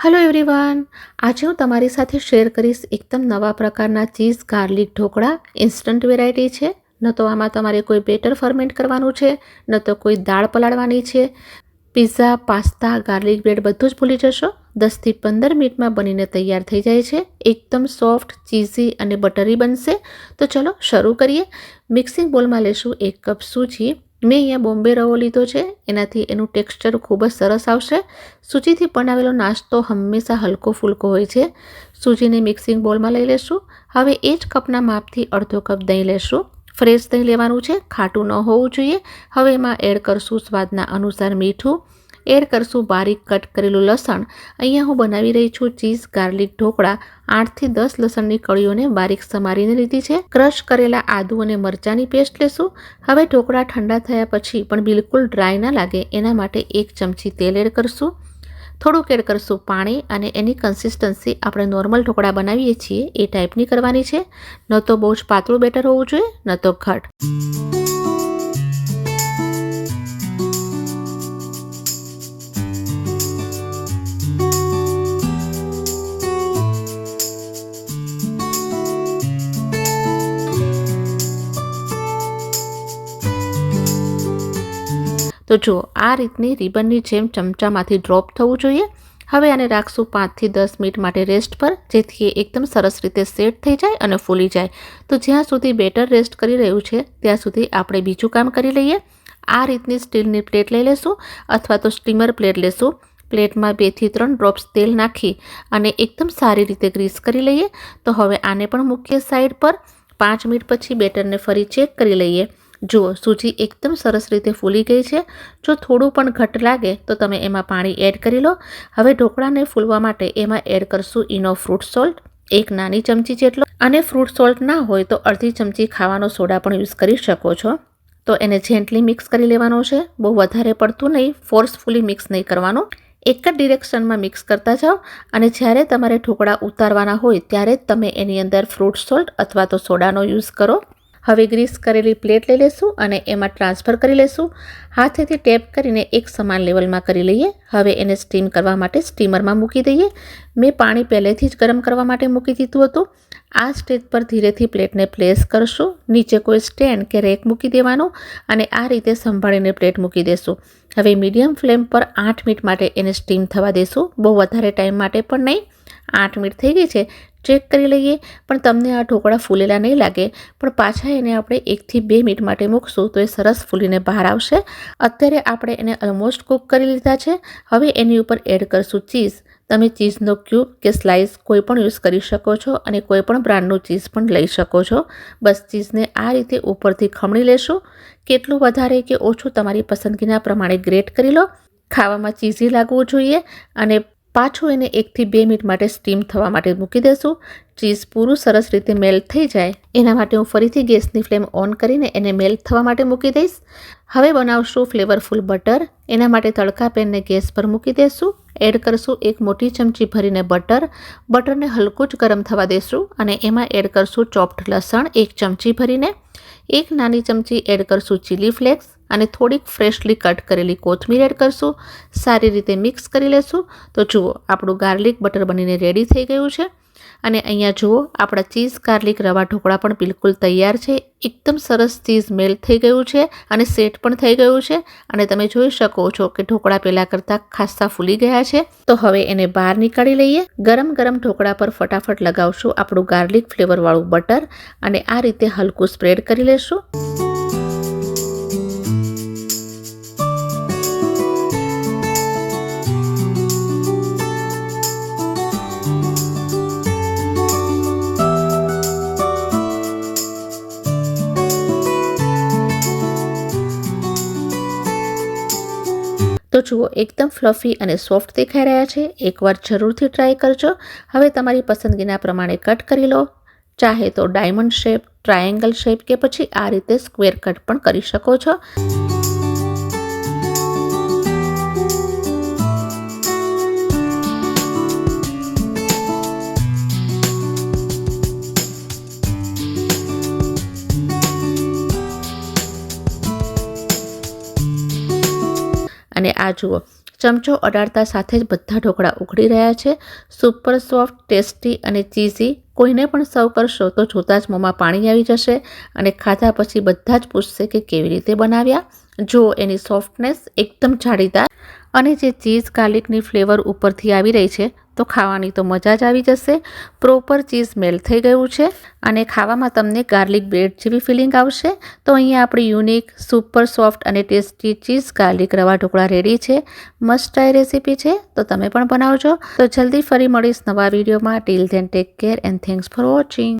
Hello everyone, આજે હું તમારી સાથે શેર કરીશ એકદમ નવા પ્રકારના cheese garlic dhokla. Instant variety છે. ન તો આમાં તમારે કોઈ બેટર ફર્મેન્ટ કરવાનું છે, ન તો કોઈ દાળ પલાળવાની છે. પિઝા, પાસ્તા, ગાર્લિક બ્રેડ બધું જ ભૂલી જશો. 10થી 15 મિનિટમાં બનીને તૈયાર થઈ જાય છે. એકદમ સોફ્ટ, ચીઝી અને બટરી બનશે. તો ચલો શરૂ કરીએ. મિક્સિંગ બોલમાં લેશું 1 કપ સૂજી. મેં અહીંયા બોમ્બે રવો લીધો છે, એનાથી એનું ટેક્સચર ખૂબ જ સરસ આવશે. સૂજીથી બનાવેલો નાસ્તો હંમેશા હલકો ફૂલકો હોય છે. સૂજીને મિક્સિંગ બોલમાં લઈ લેશું. હવે એ જ કપના માપથી અડધો કપ દહીં લેશું. ફ્રેશ દહીં લેવાનું છે, ખાટું ન હોવું જોઈએ. હવે એમાં એડ કરશું સ્વાદના અનુસાર મીઠું. એડ કરશું બારીક કટ કરેલું લસણ. અહીંયા હું બનાવી રહી છું ચીઝ ગાર્લિક ઢોકળા. 8થી 10 લસણની કળીઓને બારીક સમારીને લીધી છે. ક્રશ કરેલા આદુ અને મરચાંની પેસ્ટ લેશું. હવે ઢોકળા ઠંડા થયા પછી પણ બિલકુલ ડ્રાય ના લાગે એના માટે 1 ચમચી તેલ એડ કરશું. થોડુંક એડ કરશું પાણી અને એની કન્સિસ્ટન્સી આપણે નોર્મલ ઢોકળા બનાવીએ છીએ એ ટાઈપની કરવાની છે. ન તો બહુ જ પાતળું બેટર હોવું જોઈએ, ન તો ઘટ. તો જુઓ, આ રીતની રિબનની જેમ ચમચામાંથી ડ્રોપ થવું જોઈએ. હવે આને રાખશું 5થી 10 મિનિટ માટે રેસ્ટ પર, જેથી એ એકદમ સરસ રીતે સેટ થઈ જાય અને ફૂલી જાય. તો જ્યાં સુધી બેટર રેસ્ટ કરી રહ્યું છે ત્યાં સુધી આપણે બીજું કામ કરી લઈએ. આ રીતની સ્ટીલની પ્લેટ લઈ લેશું અથવા તો સ્ટીમર પ્લેટ લેશું. પ્લેટમાં 2થી 3 ડ્રોપ્સ તેલ નાખી અને એકદમ સારી રીતે ગ્રીસ કરી લઈએ. તો હવે આને પણ મૂકીએ સાઈડ પર. 5 મિનિટ પછી બેટરને ફરી ચેક કરી લઈએ. જુઓ, સૂજી એકદમ સરસ રીતે ફૂલી ગઈ છે. જો થોડું પણ ઘટ લાગે તો તમે એમાં પાણી એડ કરી લો. હવે ઢોકળાને ફૂલવા માટે એમાં એડ કરશું ઈનો ફ્રૂટ સોલ્ટ, 1 નાની ચમચી જેટલો. અને ફ્રૂટ સોલ્ટ ના હોય તો અડધી ચમચી ખાવાનો સોડા પણ યુઝ કરી શકો છો. તો એને જેન્ટલી મિક્સ કરી લેવાનો છે, બહુ વધારે પડતું નહીં, ફોર્સફુલી મિક્સ નહીં કરવાનું. એક જ ડિરેક્શનમાં મિક્સ કરતા જાઓ અને જ્યારે તમારે ઢોકળા ઉતારવાના હોય ત્યારે જ તમે એની અંદર ફ્રૂટ સોલ્ટ અથવા તો સોડાનો યુઝ કરો. હવે ગ્રીસ કરેલી પ્લેટ લઈ લેશું અને એમાં ટ્રાન્સફર કરી લેશું. હાથેથી ટેપ કરીને એક સમાન લેવલમાં કરી લઈએ. હવે એને સ્ટીમ કરવા માટે સ્ટીમરમાં મૂકી દઈએ. મેં પાણી પહેલેથી જ ગરમ કરવા માટે મૂકી દીધું હતું. આ સ્ટેજ પર ધીરેથી પ્લેટને પ્લેસ કરશું. નીચે કોઈ સ્ટેન્ડ કે રેક મૂકી દેવાનું અને આ રીતે સંભાળીને પ્લેટ મૂકી દેશું. હવે મીડિયમ ફ્લેમ પર 8 મિનિટ માટે એને સ્ટીમ થવા દેશું. બહુ વધારે ટાઈમ માટે પણ નહીં. 8 મિનિટ થઈ ગઈ છે, ચેક કરી લઈએ. પણ તમને આ ઢોકળા ફૂલેલા નહીં લાગે. પણ પાછા એને આપણે 1થી 2 મિનિટ માટે મૂકશું તો એ સરસ ફૂલીને બહાર આવશે. અત્યારે આપણે એને ઓલમોસ્ટ કૂક કરી લીધા છે. હવે એની ઉપર એડ કરશું ચીઝ. તમે ચીઝનો ક્યુબ કે સ્લાઇસ કોઈ પણ યુઝ કરી શકો છો અને કોઈ પણ બ્રાન્ડનું ચીઝ પણ લઈ શકો છો. બસ ચીઝને આ રીતે ઉપરથી ખમણી લેશું. કેટલું વધારે કે ઓછું તમારી પસંદગીના પ્રમાણે ગ્રેટ કરી લો. ખાવામાં ચીઝી લાગવું જોઈએ. અને પાછું એને 1થી 2 મિનિટ માટે સ્ટીમ થવા માટે મૂકી દેશું. ચીઝ પૂરું સરસ રીતે મેલ્ટ થઈ જાય એના માટે હું ફરીથી ગેસની ફ્લેમ ઓન કરીને એને મેલ્ટ થવા માટે મૂકી દઈશ. હવે બનાવશું ફ્લેવરફુલ બટર. એના માટે તડકા પેનને ગેસ પર મૂકી દેશું. એડ કરશું 1 મોટી ચમચી ભરીને બટર. બટરને હલકું જ ગરમ થવા દેશું અને એમાં એડ કરશું ચોપ્ડ લસણ 1 ચમચી ભરીને. 1 નાની ચમચી એડ કરશું ચીલી ફ્લેક્સ અને થોડીક ફ્રેશલી કટ કરેલી કોથમીર એડ કરશું. સારી રીતે મિક્સ કરી લેશું. તો જુઓ, આપણું ગાર્લિક બટર બનીને રેડી થઈ ગયું છે. અને અહીંયા જુઓ, આપણા ચીઝ ગાર્લિક રવા ઢોકળા પણ બિલકુલ તૈયાર છે. એકદમ સરસ ચીઝ મેલ્ટ થઈ ગયું છે અને સેટ પણ થઈ ગયું છે. અને તમે જોઈ શકો છો કે ઢોકળા પહેલાં કરતાં ખાસ્સા ફૂલી ગયા છે. તો હવે એને બહાર નીકાળી લઈએ. ગરમ ગરમ ઢોકળા પર ફટાફટ લગાવશું આપણું ગાર્લિક ફ્લેવરવાળું બટર અને આ રીતે હલકું સ્પ્રેડ કરી લેશું. તો જુઓ, એકદમ ફ્લફી અને સોફ્ટ દેખાઈ રહ્યા છે. એકવાર જરૂરથી ટ્રાય કરજો. હવે તમારી પસંદગીના પ્રમાણે કટ કરી લો. ચાહે તો ડાયમંડ શેપ, ટ્રાયેંગલ શેપ કે પછી આ રીતે સ્ક્વેર કટ પણ કરી શકો છો. અને આ જુઓ, ચમચો અડાડતા સાથે જ બધા ઢોકળા ઉઘડી રહ્યા છે. સુપર સોફ્ટ, ટેસ્ટી અને ચીઝી. કોઈને પણ સર્વ કરશો તો જોતાં જ મોંમાં પાણી આવી જશે અને ખાધા પછી બધા જ પૂછશે કે કેવી રીતે બનાવ્યા. જો એની સોફ્ટનેસ એકદમ જાળીદાર અને જે ચીઝ ગાર્લિકની ફ્લેવર ઉપરથી આવી રહી છે તો ખાવાની તો મજા જ આવી જશે. પ્રોપર ચીઝ મેલ્ટ થઈ ગયું છે અને ખાવામાં તમને ગાર્લિક બ્રેડ જેવી ફિલિંગ આવશે. તો અહીંયા આપણી યુનિક, સુપર સોફ્ટ અને ટેસ્ટી ચીઝ ગાર્લિક રવા ઢોકળા રેડી છે. મસ્ટ ટ્રાય રેસીપી છે, તો તમે પણ બનાવજો. તો જલ્દી ફરી મળીશ નવા વિડીયોમાં. Till then take care and thanks for watching.